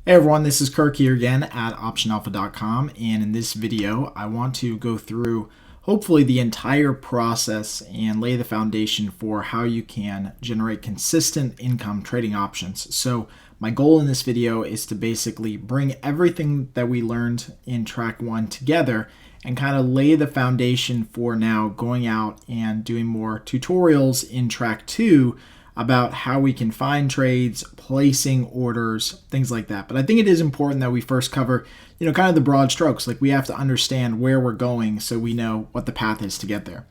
Hey everyone, this is Kirk here again at OptionAlpha.com, and in this video I want to go through hopefully the entire process and lay the foundation for how you can generate consistent income trading options. So my goal in this video is to basically bring everything that we learned in track 1 together and kind of lay the foundation for now going out and doing more tutorials in track 2 about how we can find trades, placing orders, things like that. But I think it is important that we first cover, kind of the broad strokes. Like we have to understand where we're going so we know what the path is to get there.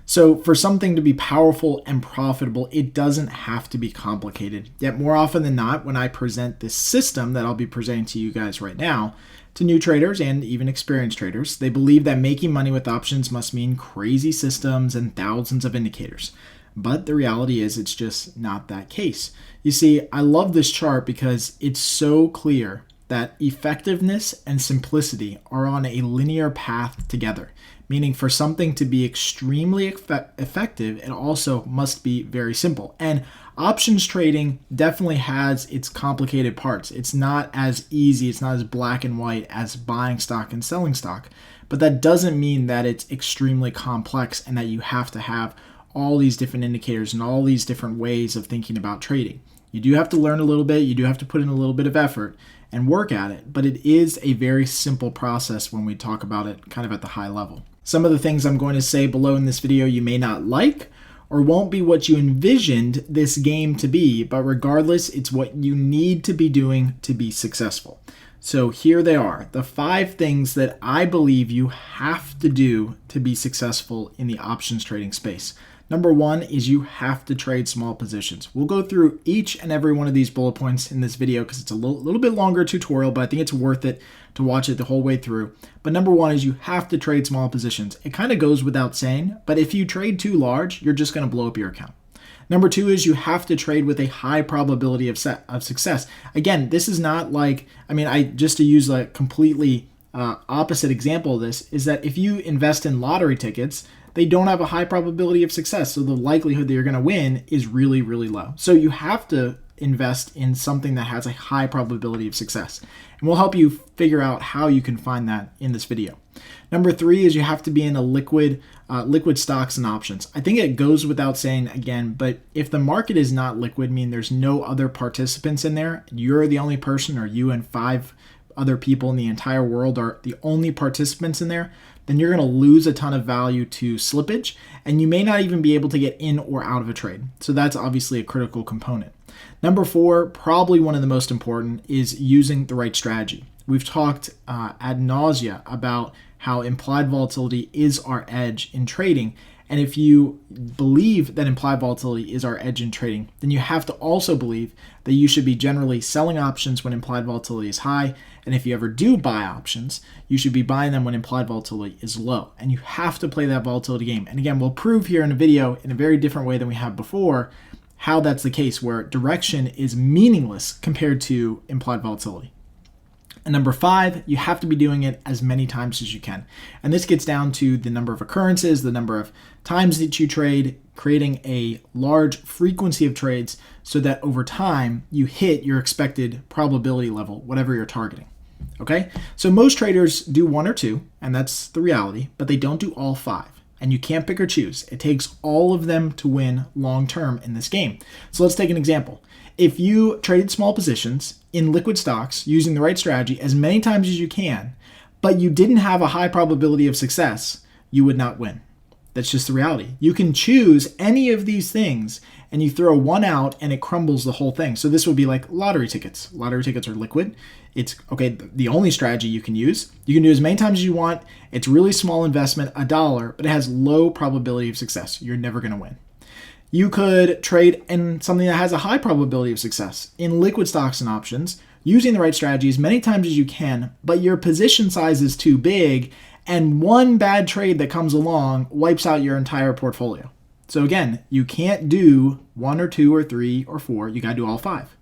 So for something to be powerful and profitable, it doesn't have to be complicated. Yet more often than not, when I present this system that I'll be presenting to you guys right now, to new traders and even experienced traders, they believe that making money with options must mean crazy systems and thousands of indicators. But the reality is it's just not that case. You see, I love this chart because it's so clear that effectiveness and simplicity are on a linear path together, meaning for something to be extremely effective, it also must be very simple. And options trading definitely has its complicated parts. It's not as easy, it's not as black and white as buying stock and selling stock. But that doesn't mean that it's extremely complex and that you have to have all these different indicators and all these different ways of thinking about trading. You do have to learn a little bit, you do have to put in a little bit of effort and work at it, but it is a very simple process when we talk about it kind of at the high level. Some of the things I'm going to say below in this video you may not like or won't be what you envisioned this game to be, but regardless, it's what you need to be doing to be successful. So here they are, the 5 things that I believe you have to do to be successful in the options trading space. Number 1 is you have to trade small positions. We'll go through each and every one of these bullet points in this video because it's a little bit longer tutorial, but I think it's worth it to watch it the whole way through. But number 1 is you have to trade small positions. It kind of goes without saying, but if you trade too large, you're just going to blow up your account. Number 2 is you have to trade with a high probability of success. Again, this is not like, just to use a completely opposite example of this, is that if you invest in lottery tickets, they don't have a high probability of success. So the likelihood that you're going to win is really, really low. So you have to invest in something that has a high probability of success. And we'll help you figure out how you can find that in this video. Number 3 is you have to be in a liquid stocks and options. I think it goes without saying again, but if the market is not liquid, meaning there's no other participants in there, you're the only person, or you and 5 other people in the entire world are the only participants in there, then you're going to lose a ton of value to slippage, and you may not even be able to get in or out of a trade. So that's obviously a critical component. Number 4, probably one of the most important, is using the right strategy. We've talked ad nausea about how implied volatility is our edge in trading. And if you believe that implied volatility is our edge in trading, then you have to also believe that you should be generally selling options when implied volatility is high. And if you ever do buy options, you should be buying them when implied volatility is low. And you have to play that volatility game. And again, we'll prove here in a video in a very different way than we have before how that's the case, where direction is meaningless compared to implied volatility. And number 5, you have to be doing it as many times as you can. And this gets down to the number of occurrences, the number of times that you trade, creating a large frequency of trades so that over time you hit your expected probability level, whatever you're targeting. Okay? So most traders do 1 or 2, and that's the reality, but they don't do all 5. And you can't pick or choose. It takes all of them to win long term in this game. So let's take an example. If you traded small positions in liquid stocks using the right strategy as many times as you can, but you didn't have a high probability of success, you would not win. That's just the reality. You can choose any of these things and you throw one out and it crumbles the whole thing. So this would be like lottery tickets. Lottery tickets are liquid. It's okay. The only strategy you can use, you can do as many times as you want. It's really small investment, $1, but it has low probability of success. You're never going to win. You could trade in something that has a high probability of success in liquid stocks and options using the right strategy as many times as you can, but your position size is too big and one bad trade that comes along wipes out your entire portfolio. So again, you can't do 1 or 2 or 3 or 4. You got to do all 5.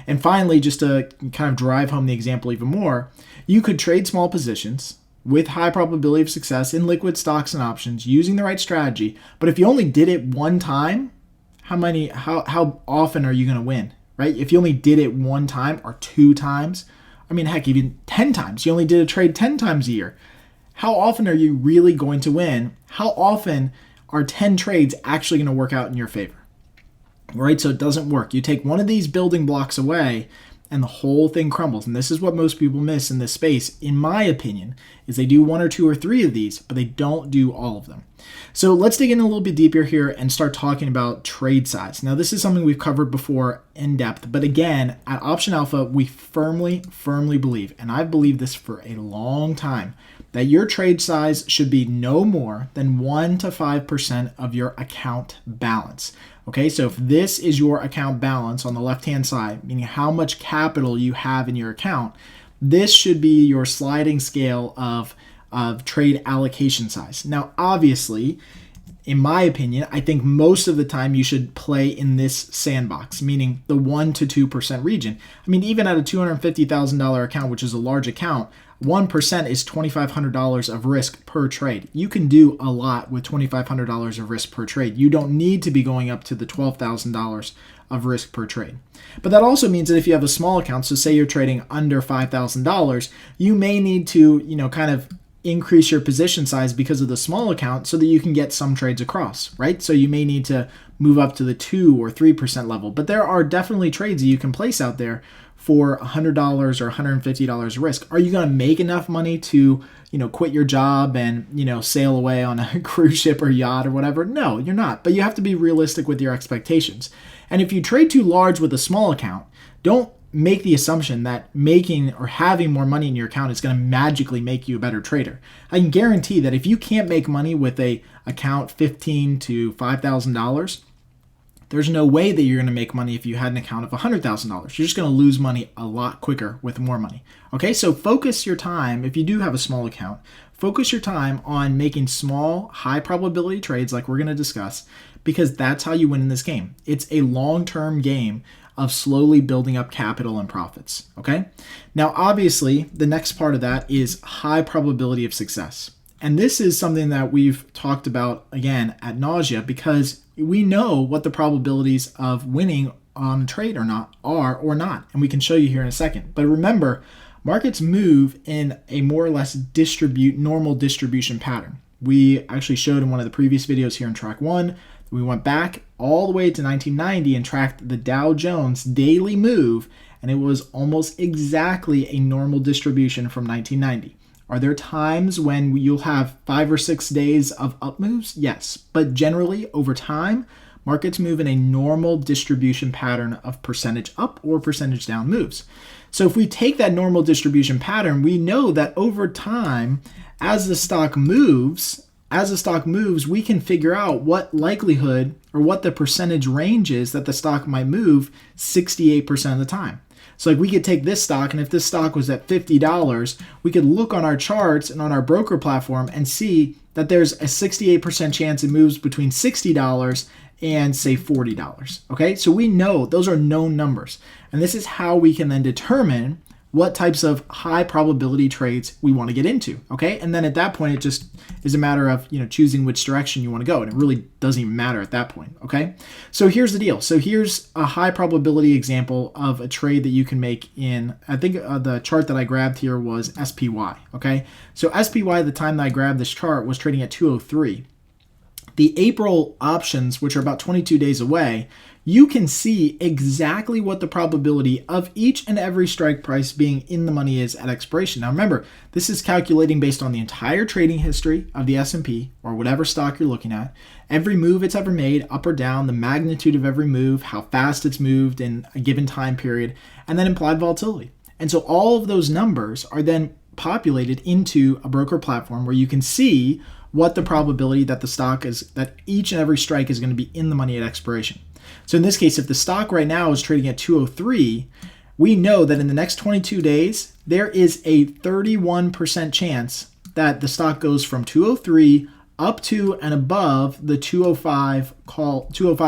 And finally, just to kind of drive home the example even more, you could trade small positions with high probability of success in liquid stocks and options using the right strategy. But if you only did it one time, how often are you going to win, right? If you only did it 1 time or 2 times, I mean, heck, even 10 times. You only did a trade 10 times a year. How often are you really going to win? How often are 10 trades actually going to work out in your favor? Right? So it doesn't work. You take one of these building blocks away and the whole thing crumbles. And this is what most people miss in this space, in my opinion, is they do 1 or 2 or 3 of these, but they don't do all of them. So let's dig in a little bit deeper here and start talking about trade size. Now, this is something we've covered before in depth, but again, at Option Alpha, we firmly believe, and I've believed this for a long time, that your trade size should be no more than 1 to 5% of your account balance. Okay, so if this is your account balance on the left-hand side, meaning how much capital you have in your account, this should be your sliding scale of trade allocation size. Now, obviously, in my opinion, I think most of the time you should play in this sandbox, meaning the 1 to 2% region. I mean, even at a $250,000 account, which is a large account, 1% is $2,500 of risk per trade. You can do a lot with $2,500 of risk per trade. You don't need to be going up to the $12,000 of risk per trade. But that also means that if you have a small account, so say you're trading under $5,000, you may need to, kind of increase your position size because of the small account so that you can get some trades across, right? So you may need to move up to the 2 or 3% level. But there are definitely trades that you can place out there for $100 or $150 risk. Are you going to make enough money to, quit your job and, sail away on a cruise ship or yacht or whatever? No, you're not. But you have to be realistic with your expectations. And if you trade too large with a small account, don't make the assumption that making or having more money in your account is going to magically make you a better trader. I can guarantee that if you can't make money with a account $15,000 to $5,000, there's no way that you're going to make money if you had an account of $100,000. You're just going to lose money a lot quicker with more money. Okay, so focus your time, if you do have a small account, focus your time on making small, high probability trades like we're going to discuss, because that's how you win in this game. It's a long-term game of slowly building up capital and profits, okay? Now, obviously, the next part of that is high probability of success. And this is something that we've talked about, again, ad nausea, because we know what the probabilities of winning on a trade or not, and we can show you here in a second. But remember, markets move in a more or less normal distribution pattern. We actually showed in one of the previous videos here in track 1, we went back all the way to 1990 and tracked the Dow Jones daily move, and it was almost exactly a normal distribution from 1990. Are there times when you'll have 5 or 6 days of up moves? Yes, but generally over time, markets move in a normal distribution pattern of percentage up or percentage down moves. So if we take that normal distribution pattern, we know that over time, as the stock moves, we can figure out what likelihood or what the percentage range is that the stock might move 68% of the time. So like we could take this stock, and if this stock was at $50, we could look on our charts and on our broker platform and see that there's a 68% chance it moves between $60 and say $40. Okay, so we know those are known numbers. And this is how we can then determine what types of high probability trades we want to get into, okay? And then at that point, it just is a matter of, choosing which direction you want to go. And it really doesn't even matter at that point, okay? So here's the deal. So here's a high probability example of a trade that you can make in, I think the chart that I grabbed here was SPY, okay? So SPY, at the time that I grabbed this chart, was trading at 203. The April options, which are about 22 days away, you can see exactly what the probability of each and every strike price being in the money is at expiration. Now remember, this is calculating based on the entire trading history of the S&P or whatever stock you're looking at, every move it's ever made, up or down, the magnitude of every move, how fast it's moved in a given time period, and then implied volatility. And so all of those numbers are then populated into a broker platform where you can see what the probability that the stock is, that each and every strike is going to be in the money at expiration. So in this case, if the stock right now is trading at 203, we know that in the next 22 days, there is a 31% chance that the stock goes from 203 up to and above the 205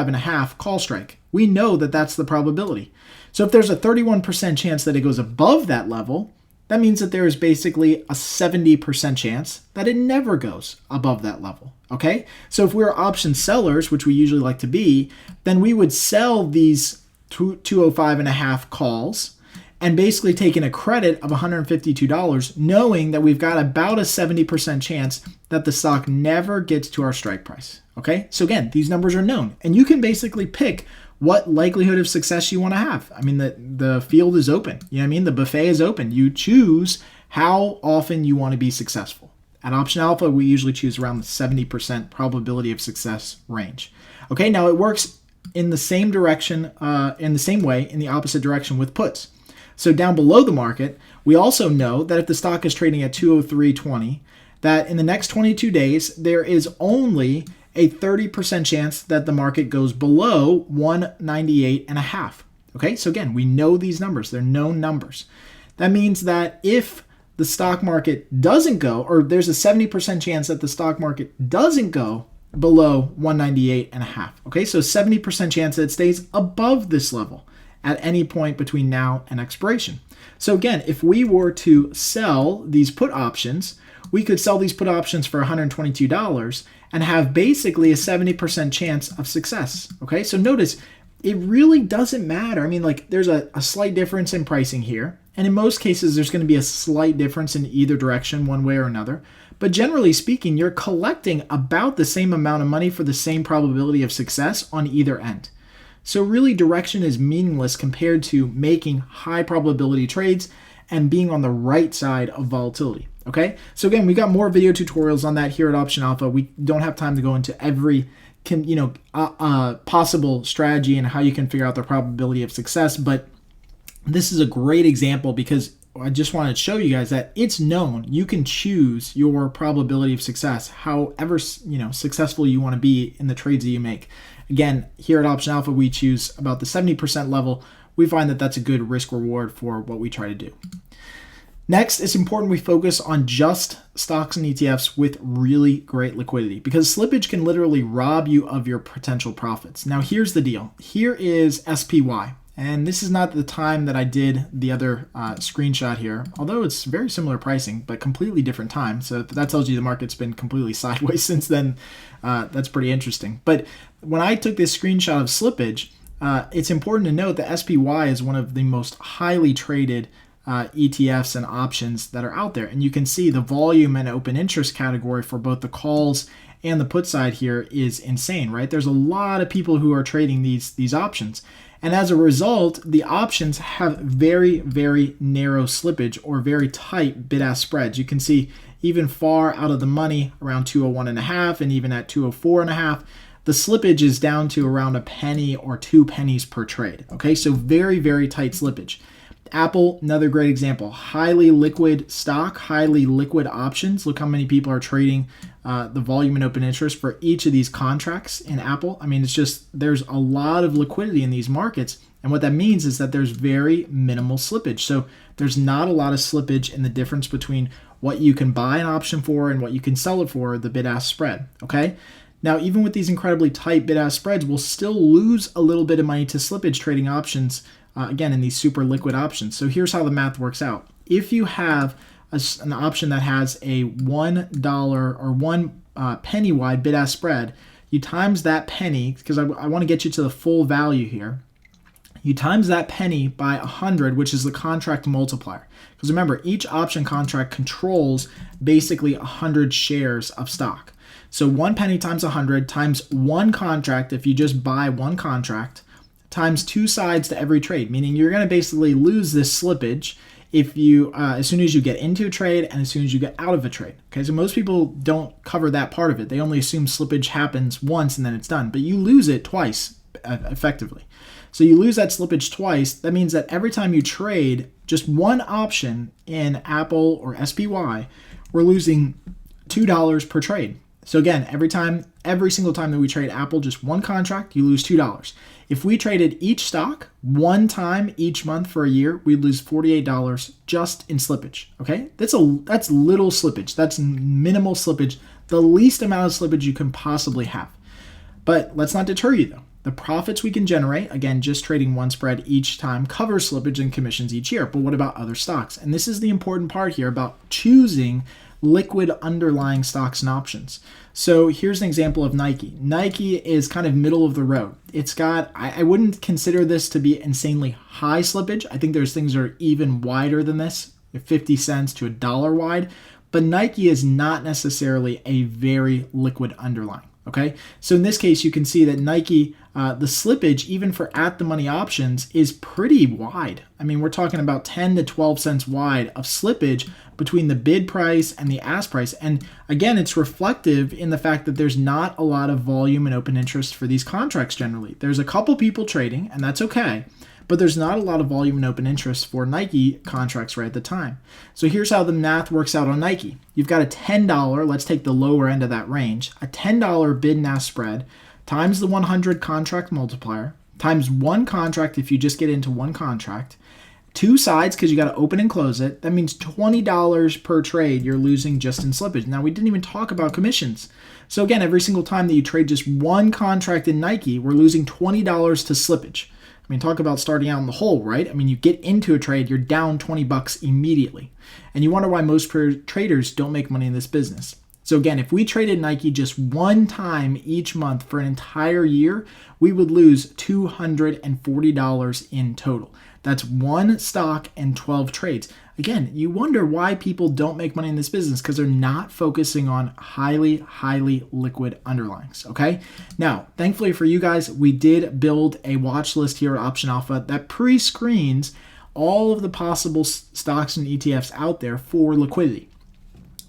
and a half call strike. We know that that's the probability. So if there's a 31% chance that it goes above that level, that means that there is basically a 70% chance that it never goes above that level, okay? So if we're option sellers, which we usually like to be, then we would sell these 205 and a half calls, and basically taking a credit of $152, knowing that we've got about a 70% chance that the stock never gets to our strike price. Okay, so again, these numbers are known, and you can basically pick what likelihood of success you want to have. I mean, the field is open. You know what I mean? The buffet is open. You choose how often you want to be successful. At Option Alpha, we usually choose around the 70% probability of success range. Okay, now it works in the same direction, in the same way, in the opposite direction with puts. So down below the market, we also know that if the stock is trading at 203.20, that in the next 22 days, there is only a 30% chance that the market goes below 198.5. Okay, so again, we know these numbers. They're known numbers. That means that if the stock market doesn't go, or there's a 70% chance that the stock market doesn't go below 198.5. Okay, so 70% chance that it stays above this level at any point between now and expiration. So again, if we were to sell these put options, we could sell these put options for $122 and have basically a 70% chance of success. Okay, so notice it really doesn't matter. I mean, like there's a slight difference in pricing here. And in most cases, there's going to be a slight difference in either direction, one way or another. But generally speaking, you're collecting about the same amount of money for the same probability of success on either end. So really, direction is meaningless compared to making high probability trades and being on the right side of volatility. Okay, so again, we got more video tutorials on that here at Option Alpha. We don't have time to go into every possible strategy and how you can figure out the probability of success, but this is a great example because I just wanted to show you guys that it's known. You can choose your probability of success, however successful you want to be in the trades that you make. Again, here at Option Alpha, we choose about the 70% level. We find that that's a good risk reward for what we try to do. Next, it's important we focus on just stocks and ETFs with really great liquidity because slippage can literally rob you of your potential profits. Now, here's the deal. Here is SPY. And this is not the time that I did the other screenshot here, although it's very similar pricing, but completely different time. So if that tells you the market's been completely sideways since then, that's pretty interesting. But when I took this screenshot of slippage, it's important to note that SPY is one of the most highly traded ETFs and options that are out there. And you can see the volume and open interest category for both the calls and the put side here is insane, right? There's a lot of people who are trading these options. And as a result, the options have very, very narrow slippage or very tight bid-ask spreads. You can see even far out of the money, around 201.5, and even at 204.5, the slippage is down to around a penny or 2 pennies per trade. Okay, so very, very tight slippage. Apple, another great example. Highly liquid stock, highly liquid options. Look how many people are trading the volume and open interest for each of these contracts in Apple. I mean, it's just, there's a lot of liquidity in these markets. And what that means is that there's very minimal slippage. So there's not a lot of slippage in the difference between what you can buy an option for and what you can sell it for, the bid-ask spread, okay? Now, even with these incredibly tight bid-ask spreads, we'll still lose a little bit of money to slippage trading options, again, in these super liquid options. So here's how the math works out. If you have an option that has a $1 or 1 penny wide bid-ask spread, you times that penny, because I want to get you to the full value here, you times that penny by 100, which is the contract multiplier. Because remember, each option contract controls basically 100 shares of stock. So 1 penny times 100 times one contract, if you just buy one contract, times 2 sides to every trade, meaning you're going to basically lose this slippage if you as soon as you get into a trade and as soon as you get out of a trade. Okay, so most people don't cover that part of it. They only assume slippage happens once and then it's done, but you lose it twice effectively. So you lose that slippage twice. That means that every time you trade just one option in Apple or SPY, we're losing $2 per trade. So again, every single time that we trade Apple, just one contract, you lose $2. If we traded each stock one time each month for a year, we'd lose $48 just in slippage. Okay, that's little slippage. That's minimal slippage, the least amount of slippage you can possibly have. But let's not deter you though. The profits we can generate, again, just trading one spread each time, covers slippage and commissions each year. But what about other stocks? And this is the important part here about choosing liquid underlying stocks and options. So here's an example of Nike. Nike is kind of middle of the road. It's got, I wouldn't consider this to be insanely high slippage. I think there's things that are even wider than this, 50 cents to $1 wide. But Nike is not necessarily a very liquid underlying. Okay, so in this case, you can see that Nike, the slippage, even for at the money options, is pretty wide. I mean, we're talking about 10 to 12 cents wide of slippage between the bid price and the ask price. And again, it's reflective in the fact that there's not a lot of volume and open interest for these contracts generally. There's a couple people trading, and that's okay. But there's not a lot of volume and open interest for Nike contracts right at the time. So here's how the math works out on Nike. You've got a $10, let's take the lower end of that range, a $10 bid and ask spread times the 100 contract multiplier times one contract if you just get into one contract, two sides because you got to open and close it. That means $20 per trade you're losing just in slippage. Now, we didn't even talk about commissions. So again, every single time that you trade just one contract in Nike, we're losing $20 to slippage. I mean, talk about starting out in the hole, right? I mean, you get into a trade, you're down $20 immediately. And you wonder why most traders don't make money in this business. So again, if we traded Nike just one time each month for an entire year, we would lose $240 in total. That's one stock and 12 trades. Again, you wonder why people don't make money in this business because they're not focusing on highly liquid underlyings, okay? Now, thankfully for you guys, we did build a watch list here at Option Alpha that pre-screens all of the possible stocks and ETFs out there for liquidity.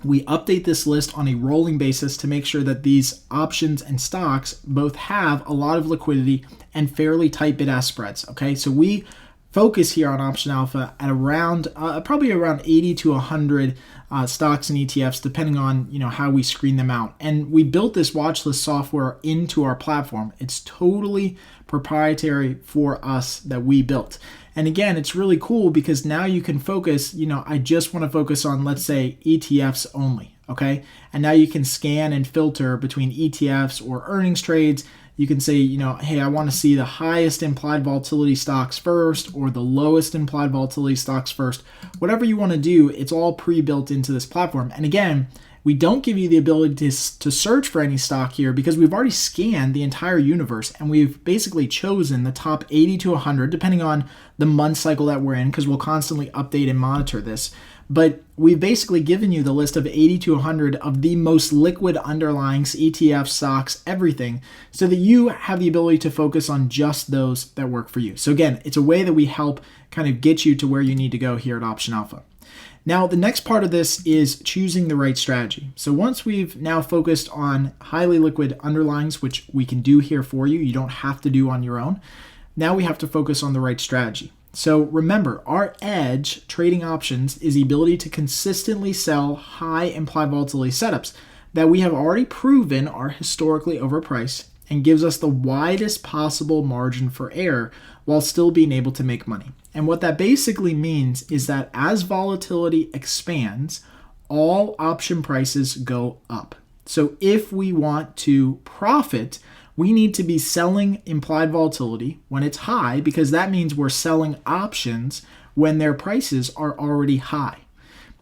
We update this list on a rolling basis to make sure that these options and stocks both have a lot of liquidity and fairly tight bid-ask spreads, okay? So we focus here on Option Alpha at around probably around 80 to 100 stocks and ETFs, depending on how we screen them out. And we built this watch list software into our platform. It's totally proprietary for us that we built. And again, it's really cool because now you can focus, I just want to focus on, let's say, ETFs only, okay? And now you can scan and filter between ETFs or earnings trades. You can say, hey, I want to see the highest implied volatility stocks first or the lowest implied volatility stocks first. Whatever you want to do, it's all pre-built into this platform. And again, we don't give you the ability to search for any stock here because we've already scanned the entire universe and we've basically chosen the top 80 to 100, depending on the month cycle that we're in, because we'll constantly update and monitor this. But we've basically given you the list of 80 to 100 of the most liquid underlyings, ETFs, stocks, everything, so that you have the ability to focus on just those that work for you. So again, it's a way that we help kind of get you to where you need to go here at Option Alpha. Now, the next part of this is choosing the right strategy. So once we've now focused on highly liquid underlyings, which we can do here for you, you don't have to do on your own. Now we have to focus on the right strategy. So remember, our edge trading options is the ability to consistently sell high implied volatility setups that we have already proven are historically overpriced and gives us the widest possible margin for error while still being able to make money. And what that basically means is that as volatility expands, all option prices go up. So if we want to profit, we need to be selling implied volatility when it's high because that means we're selling options when their prices are already high.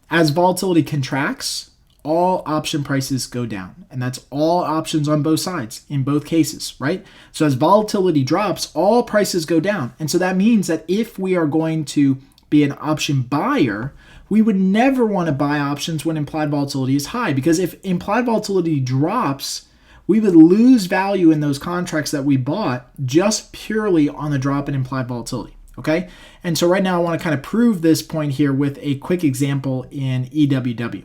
As volatility contracts, all option prices go down. And that's all options on both sides in both cases, right? So as volatility drops, all prices go down. And so that means that if we are going to be an option buyer, we would never want to buy options when implied volatility is high because if implied volatility drops, we would lose value in those contracts that we bought just purely on the drop in implied volatility, okay? And so right now I want to kind of prove this point here with a quick example in EWW.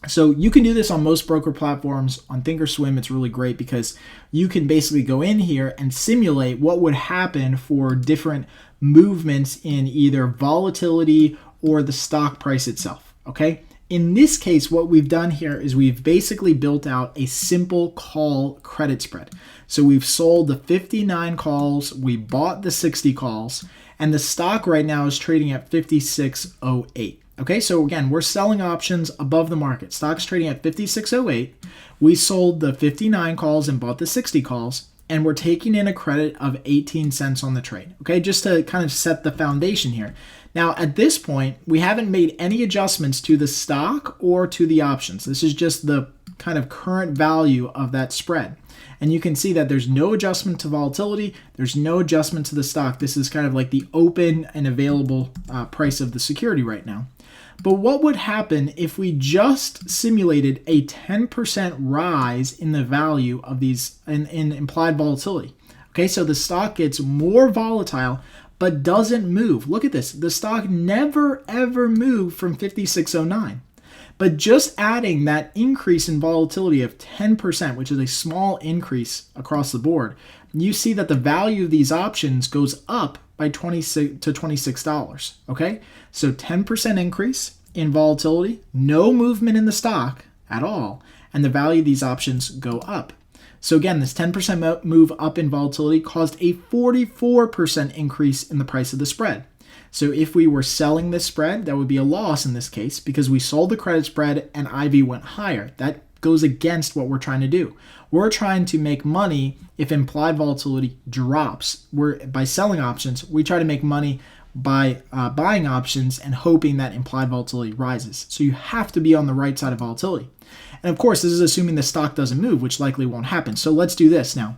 So you can do this on most broker platforms. On Thinkorswim, it's really great because you can basically go in here and simulate what would happen for different movements in either volatility or the stock price itself, okay? In this case, what we've done here is we've basically built out a simple call credit spread. So we've sold the 59 calls, we bought the 60 calls, and the stock right now is trading at 56.08. Okay, so again, we're selling options above the market. Stock's trading at 56.08. We sold the 59 calls and bought the 60 calls. and we're taking in a credit of 18 cents on the trade. Okay, just to kind of set the foundation here. Now, at this point, we haven't made any adjustments to the stock or to the options. This is just the kind of current value of that spread. And you can see that there's no adjustment to volatility. There's no adjustment to the stock. This is kind of like the open and available price of the security right now. But what would happen if we just simulated a 10% rise in the value of these in implied volatility? Okay, so the stock gets more volatile but doesn't move. Look at this. The stock never ever moved from 5609. But just adding that increase in volatility of 10%, which is a small increase across the board, you see that the value of these options goes up by $26 to $26. Okay, so 10% increase in volatility, no movement in the stock at all, and the value of these options go up. So again, this 10% move up in volatility caused a 44% increase in the price of the spread. So if we were selling this spread, that would be a loss in this case because we sold the credit spread and IV went higher. That goes against what we're trying to do. We're trying to make money if implied volatility drops. By selling options, we try to make money by buying options and hoping that implied volatility rises. So you have to be on the right side of volatility. And of course, this is assuming the stock doesn't move, which likely won't happen. So let's do this now.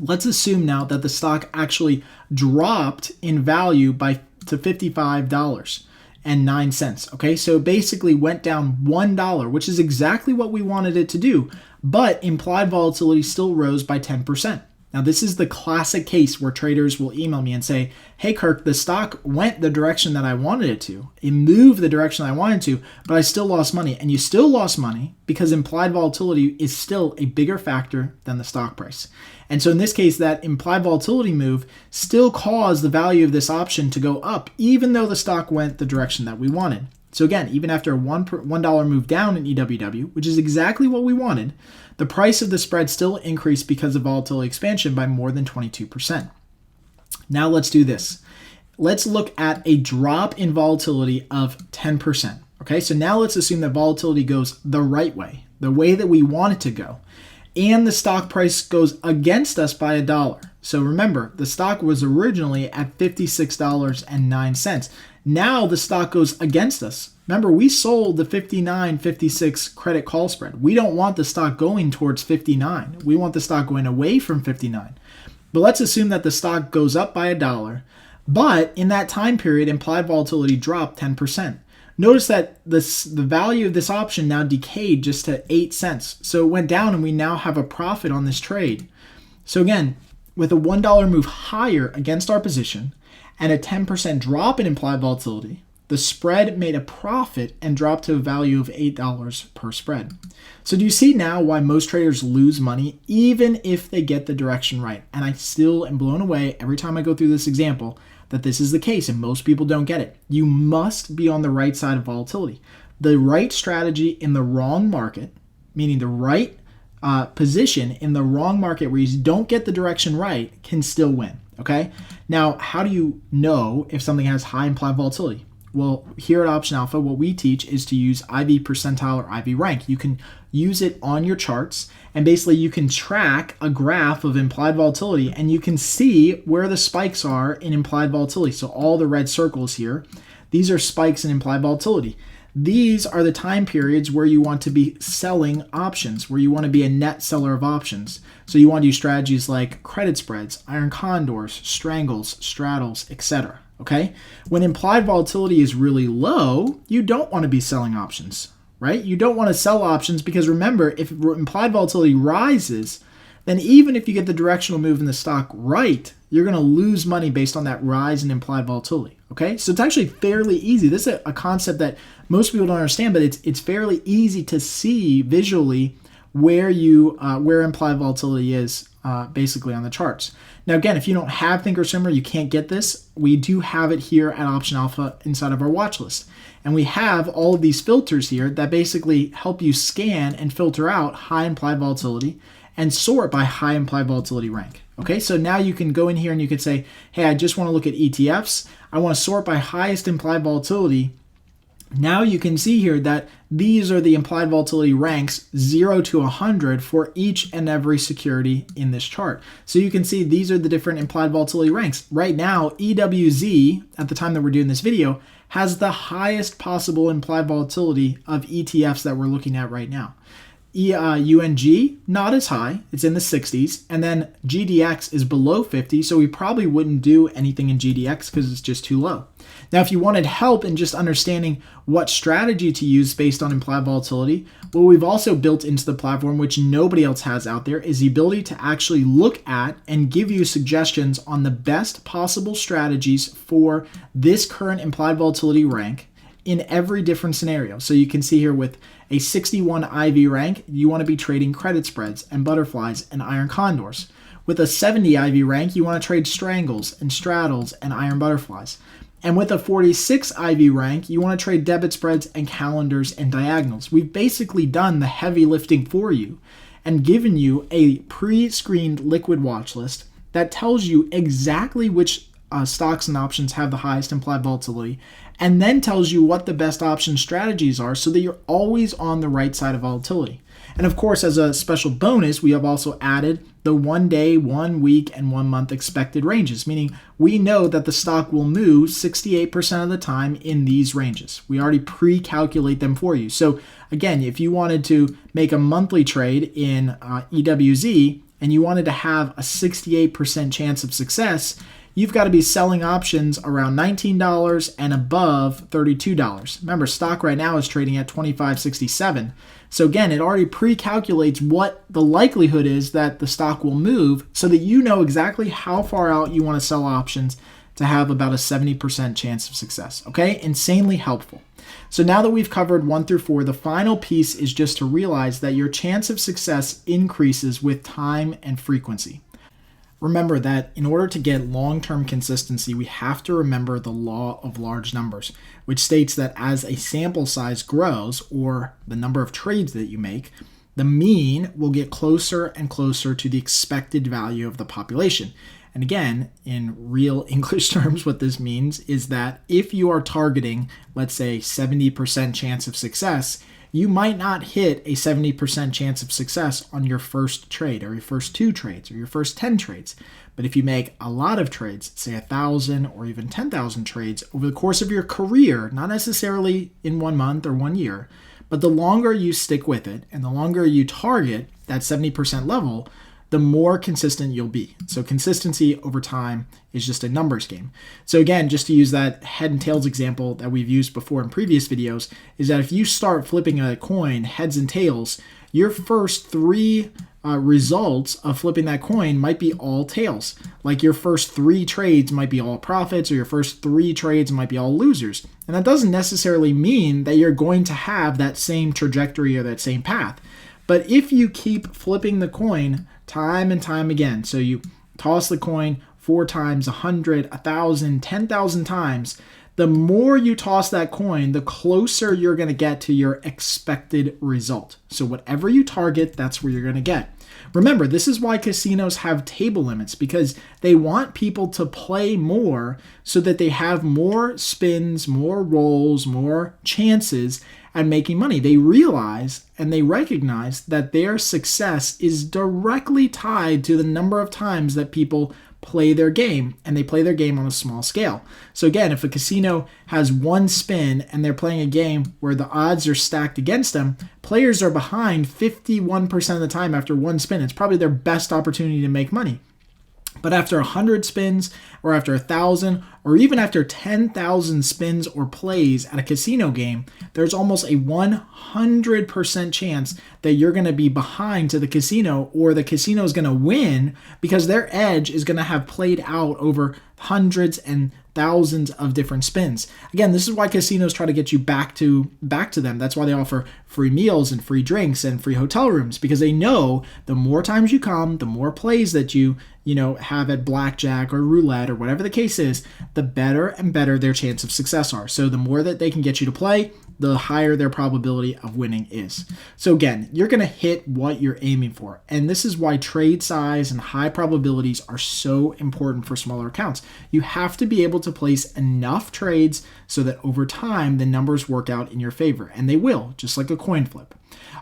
Let's assume now that the stock actually dropped in value to $55.09. Okay, so basically went down $1, which is exactly what we wanted it to do, but implied volatility still rose by 10%. Now, this is the classic case where traders will email me and say, hey, Kirk, the stock went the direction that I wanted it to. It moved the direction I wanted to, but I still lost money. And you still lost money because implied volatility is still a bigger factor than the stock price. And so in this case, that implied volatility move still caused the value of this option to go up, even though the stock went the direction that we wanted. So again, even after a $1 move down in EWW, which is exactly what we wanted, the price of the spread still increased because of volatility expansion by more than 22%. Now let's do this. Let's look at a drop in volatility of 10%. Okay, so now let's assume that volatility goes the right way, the way that we want it to go, and the stock price goes against us by $1. So remember, the stock was originally at $56.09. Now the stock goes against us. Remember, we sold the 59.56 credit call spread. We don't want the stock going towards 59. We want the stock going away from 59. But let's assume that the stock goes up by $1. But in that time period, implied volatility dropped 10%. Notice that the value of this option now decayed just to 8 cents. So it went down and we now have a profit on this trade. So again, with a $1 move higher against our position and a 10% drop in implied volatility, the spread made a profit and dropped to a value of $8 per spread. So do you see now why most traders lose money even if they get the direction right? And I still am blown away every time I go through this example that this is the case and most people don't get it. You must be on the right side of volatility. The right strategy in the wrong market, meaning the right position in the wrong market where you don't get the direction right, can still win. Okay? Now, how do you know if something has high implied volatility? Well, here at Option Alpha, what we teach is to use IV percentile or IV rank. You can use it on your charts, and basically you can track a graph of implied volatility, and you can see where the spikes are in implied volatility. So all the red circles here, these are spikes in implied volatility. These are the time periods where you want to be selling options, where you want to be a net seller of options. So you want to use strategies like credit spreads, iron condors, strangles, straddles, etc. Okay? When implied volatility is really low, you don't want to be selling options, right? You don't want to sell options because remember, if implied volatility rises, then even if you get the directional move in the stock right, you're going to lose money based on that rise in implied volatility. Okay? So it's actually fairly easy. This is a concept that most people don't understand, but it's fairly easy to see visually where implied volatility is basically on the charts. Now, again, if you don't have Thinkorswim, you can't get this. We do have it here at Option Alpha inside of our watch list. And we have all of these filters here that basically help you scan and filter out high implied volatility and sort by high implied volatility rank. Okay, so now you can go in here and you can say, hey, I just want to look at ETFs. I want to sort by highest implied volatility Now you can see here that these are the implied volatility ranks 0 to 100 for each and every security in this chart. So you can see these are the different implied volatility ranks. Right now, EWZ, at the time that we're doing this video, has the highest possible implied volatility of ETFs that we're looking at right now. UNG, not as high, it's in the 60s, and then GDX is below 50, so we probably wouldn't do anything in GDX because it's just too low. Now, if you wanted help in just understanding what strategy to use based on implied volatility, what we've also built into the platform, which nobody else has out there, is the ability to actually look at and give you suggestions on the best possible strategies for this current implied volatility rank in every different scenario. So you can see here with a 61 IV rank, you want to be trading credit spreads and butterflies and iron condors. With a 70 IV rank, you want to trade strangles and straddles and iron butterflies. And with a 46 IV rank, you want to trade debit spreads and calendars and diagonals. We've basically done the heavy lifting for you and given you a pre-screened liquid watch list that tells you exactly which stocks and options have the highest implied volatility, and then tells you what the best option strategies are so that you're always on the right side of volatility. And of course, as a special bonus, we have also added the 1 day, 1 week, and 1 month expected ranges, meaning we know that the stock will move 68% of the time in these ranges. We already pre-calculate them for you. So again, if you wanted to make a monthly trade in EWZ and you wanted to have a 68% chance of success, you've got to be selling options around $19 and above $32. Remember, stock right now is trading at $25.67. So again, it already pre-calculates what the likelihood is that the stock will move so that you know exactly how far out you want to sell options to have about a 70% chance of success. Okay, insanely helpful. So now that we've covered 1 through 4, the final piece is just to realize that your chance of success increases with time and frequency. Remember that in order to get long-term consistency, we have to remember the law of large numbers, which states that as a sample size grows, or the number of trades that you make, the mean will get closer and closer to the expected value of the population. And again, in real English terms, what this means is that if you are targeting, let's say, 70% chance of success, you might not hit a 70% chance of success on your first trade or your first 2 trades or your first 10 trades. But if you make a lot of trades, say 1,000 or even 10,000 trades over the course of your career, not necessarily in 1 month or 1 year, but the longer you stick with it and the longer you target that 70% level, the more consistent you'll be. So consistency over time is just a numbers game. So again, just to use that head and tails example that we've used before in previous videos, is that if you start flipping a coin heads and tails, your first 3 results of flipping that coin might be all tails. Like your first 3 trades might be all profits, or your first 3 trades might be all losers. And that doesn't necessarily mean that you're going to have that same trajectory or that same path. But if you keep flipping the coin time and time again, so you toss the coin 4 times, 100, 1,000, 10,000 times, the more you toss that coin, the closer you're going to get to your expected result. So whatever you target, that's where you're going to get. Remember, this is why casinos have table limits, because they want people to play more so that they have more spins, more rolls, more chances at making money. They realize and they recognize that their success is directly tied to the number of times that people play their game, and they play their game on a small scale. So again, if a casino has 1 spin and they're playing a game where the odds are stacked against them, players are behind 51% of the time after 1 spin. It's probably their best opportunity to make money. But after 100 spins, or after 1,000, or even after 10,000 spins or plays at a casino game, there's almost a 100% chance that you're going to be behind to the casino, or the casino is going to win because their edge is going to have played out over hundreds and thousands of different spins. Again, this is why casinos try to get you back to them. That's why they offer free meals and free drinks and free hotel rooms, because they know the more times you come, the more plays that you have at blackjack or roulette or whatever the case is, the better and better their chance of success are. So the more that they can get you to play, the higher their probability of winning is. So again, you're going to hit what you're aiming for. And this is why trade size and high probabilities are so important for smaller accounts. You have to be able to place enough trades so that over time the numbers work out in your favor. And they will, just like a coin flip.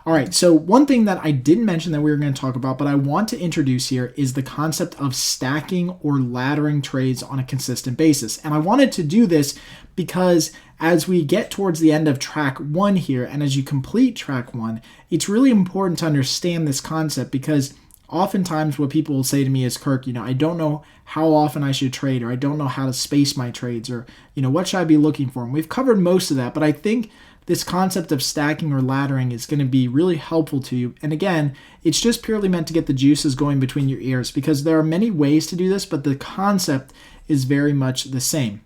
All right, so one thing that I didn't mention that we were going to talk about, but I want to introduce here is the concept of stacking or laddering trades on a consistent basis. And I wanted to do this because as we get towards the end of track 1 here, and as you complete track 1, it's really important to understand this concept because oftentimes what people will say to me is, Kirk, I don't know how often I should trade, or I don't know how to space my trades, or, what should I be looking for? And we've covered most of that, but I think this concept of stacking or laddering is going to be really helpful to you. And again, it's just purely meant to get the juices going between your ears because there are many ways to do this, but the concept is very much the same.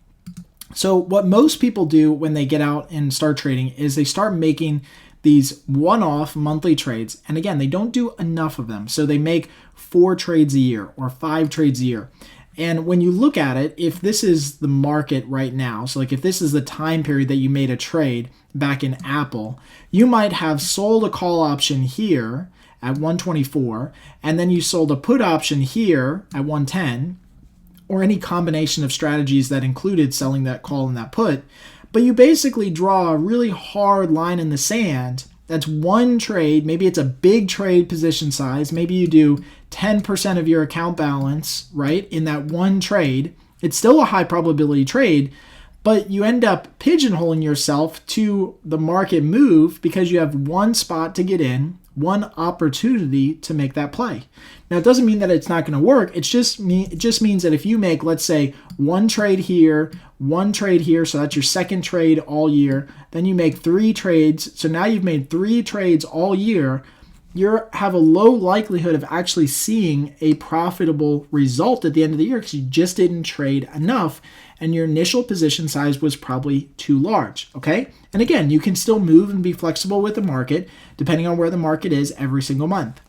So what most people do when they get out and start trading is they start making these one-off monthly trades. And again, they don't do enough of them. So they make 4 trades a year or 5 trades a year. And when you look at it, if this is the market right now, so like if this is the time period that you made a trade back in Apple, you might have sold a call option here at 124, and then you sold a put option here at 110, or any combination of strategies that included selling that call and that put. But you basically draw a really hard line in the sand. That's one trade. Maybe it's a big trade position size. Maybe you do 10% of your account balance, right, in that one trade. It's still a high probability trade, but you end up pigeonholing yourself to the market move because you have one spot to get in, one opportunity to make that play. Now, it doesn't mean that it's not going to work. It just means that if you make, let's say, one trade here, so that's your second trade all year, then you make 3 trades. So now you've made 3 trades all year. You have a low likelihood of actually seeing a profitable result at the end of the year because you just didn't trade enough and your initial position size was probably too large, okay? And again, you can still move and be flexible with the market depending on where the market is every single month.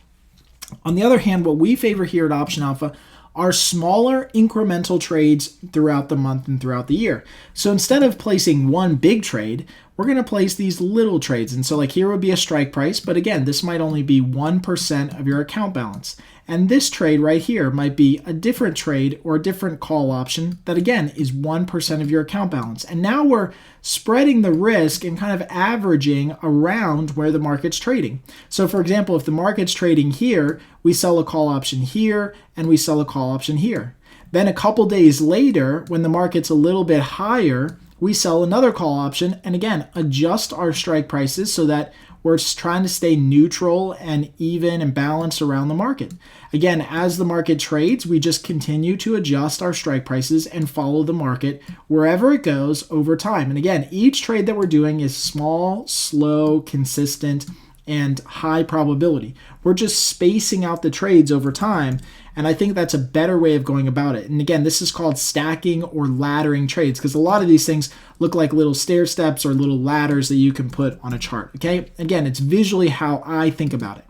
On the other hand, what we favor here at Option Alpha are smaller incremental trades throughout the month and throughout the year. So instead of placing one big trade, we're going to place these little trades. And so like here would be a strike price, but again, this might only be 1% of your account balance. And this trade right here might be a different trade or a different call option that again is 1% of your account balance. And now we're spreading the risk and kind of averaging around where the market's trading. So for example, if the market's trading here, we sell a call option here and we sell a call option here. Then a couple days later, when the market's a little bit higher, we sell another call option and again, adjust our strike prices so that we're just trying to stay neutral and even and balanced around the market. Again, as the market trades, we just continue to adjust our strike prices and follow the market wherever it goes over time. And again, each trade that we're doing is small, slow, consistent, and high probability. We're just spacing out the trades over time, and I think that's a better way of going about it. And again, this is called stacking or laddering trades because a lot of these things look like little stair steps or little ladders that you can put on a chart, okay? Again, it's visually how I think about it.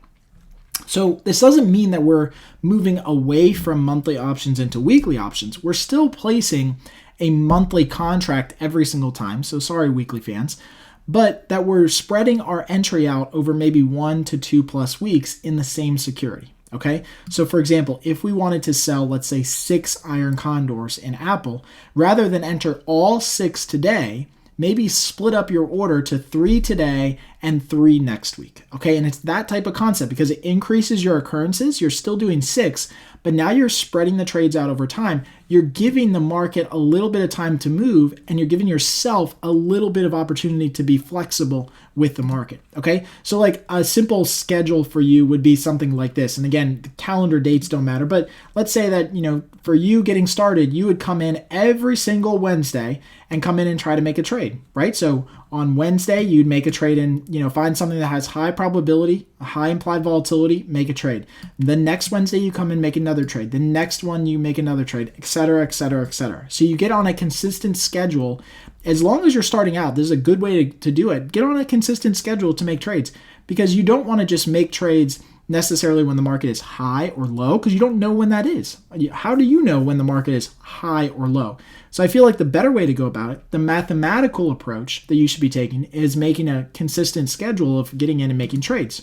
So this doesn't mean that we're moving away from monthly options into weekly options. We're still placing a monthly contract every single time, so sorry, weekly fans, but that we're spreading our entry out over maybe 1 to 2+ weeks in the same security. Okay, so for example, if we wanted to sell, let's say 6 iron condors in Apple, rather than enter all 6 today, maybe split up your order to 3 today and 3 next week. Okay, and it's that type of concept because it increases your occurrences. You're still doing 6, but now you're spreading the trades out over time. You're giving the market a little bit of time to move, and you're giving yourself a little bit of opportunity to be flexible with the market. Okay, so like a simple schedule for you would be something like this. And again, the calendar dates don't matter, but let's say that, for you getting started, you would come in every single Wednesday and come in and try to make a trade, right? So on Wednesday, you'd make a trade and, find something that has high probability, a high implied volatility, make a trade. The next Wednesday, you come and make another trade. The next one, you make another trade, et cetera, et cetera, et cetera. So you get on a consistent schedule. As long as you're starting out, this is a good way to do it. Get on a consistent schedule to make trades because you don't want to just make trades necessarily when the market is high or low, because you don't know when that is. How do you know when the market is high or low? So I feel like the better way to go about it, the mathematical approach that you should be taking, is making a consistent schedule of getting in and making trades.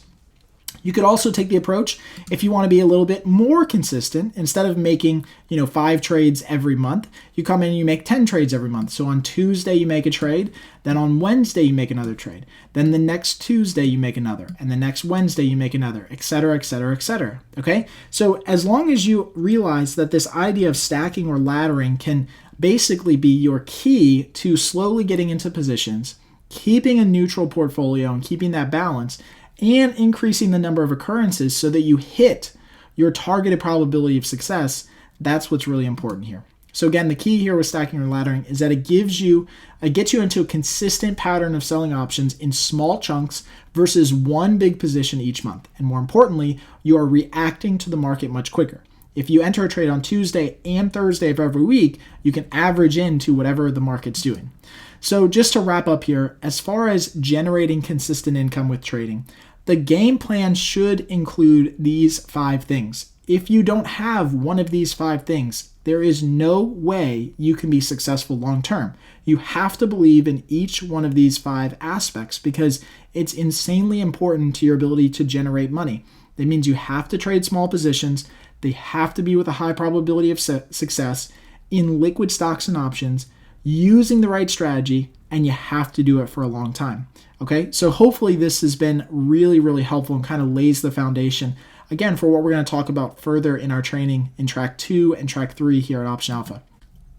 You could also take the approach, if you want to be a little bit more consistent, instead of making 5 trades every month, you come in and you make 10 trades every month. So on Tuesday you make a trade, then on Wednesday you make another trade, then the next Tuesday you make another, and the next Wednesday you make another, etc., etc., etc. Okay? So as long as you realize that this idea of stacking or laddering can basically be your key to slowly getting into positions, keeping a neutral portfolio and keeping that balance, and increasing the number of occurrences so that you hit your targeted probability of success, that's what's really important here. So again, the key here with stacking or laddering is that it gets you into a consistent pattern of selling options in small chunks versus one big position each month. And more importantly, you are reacting to the market much quicker. If you enter a trade on Tuesday and Thursday of every week, you can average into whatever the market's doing. So just to wrap up here, as far as generating consistent income with trading, the game plan should include these 5 things. If you don't have one of these 5 things, there is no way you can be successful long term. You have to believe in each one of these 5 aspects because it's insanely important to your ability to generate money. That means you have to trade small positions. They have to be with a high probability of success in liquid stocks and options, using the right strategy, and you have to do it for a long time. Okay, so hopefully this has been really, really helpful and kind of lays the foundation, again, for what we're going to talk about further in our training in track 2 and track 3 here at Option Alpha.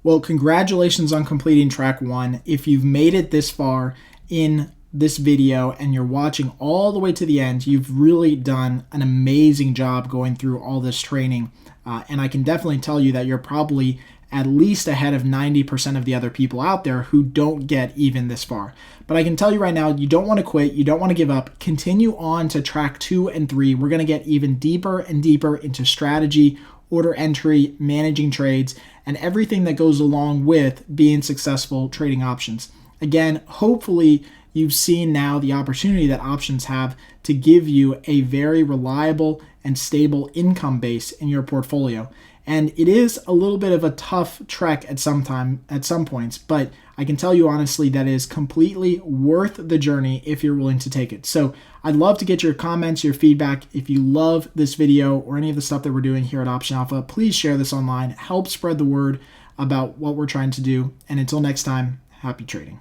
Well, congratulations on completing track 1. If you've made it this far in this video and you're watching all the way to the end, you've really done an amazing job going through all this training. And I can definitely tell you that you're probably at least ahead of 90% of the other people out there who don't get even this far. But I can tell you right now, you don't want to quit, you don't want to give up. Continue on to track 2 and 3. We're going to get even deeper and deeper into strategy, order entry, managing trades, and everything that goes along with being successful trading options. Again, hopefully you've seen now the opportunity that options have to give you a very reliable and stable income base in your portfolio. And it is a little bit of a tough trek at some points, but I can tell you honestly that it is completely worth the journey if you're willing to take it. So I'd love to get your comments, your feedback. If you love this video or any of the stuff that we're doing here at Option Alpha, please share this online. Help spread the word about what we're trying to do. And until next time, happy trading.